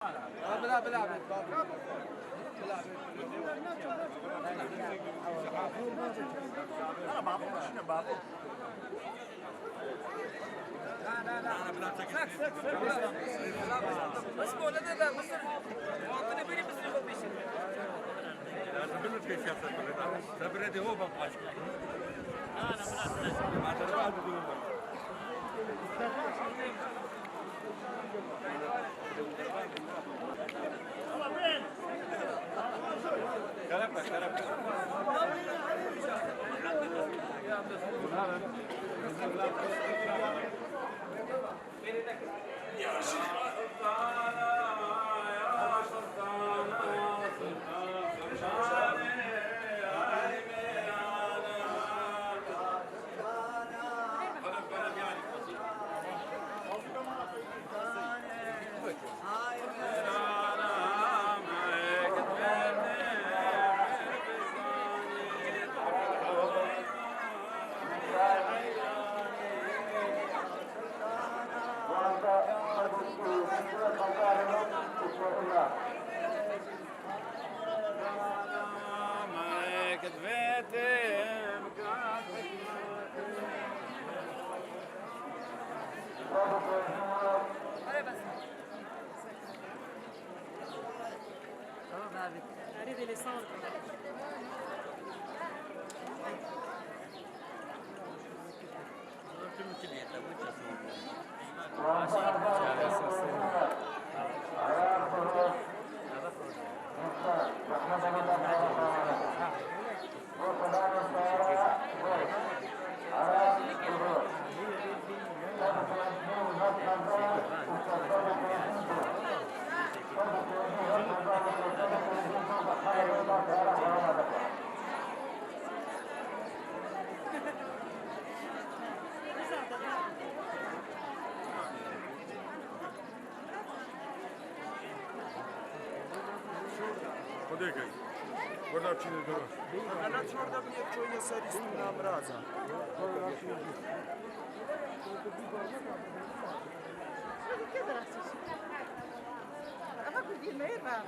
بلا بلا انا بعرف شنو بعرف بس مو لا لا بس اعطيني بيني بس اللي هو بيشي لازم بنت في سياسه البلد تبردي هو بقاش Arrivez les cendres. Подикай. Вода чи не дорога. Она твердо мне в чёрной саристу на образа. Ama bu bilmeyi ben.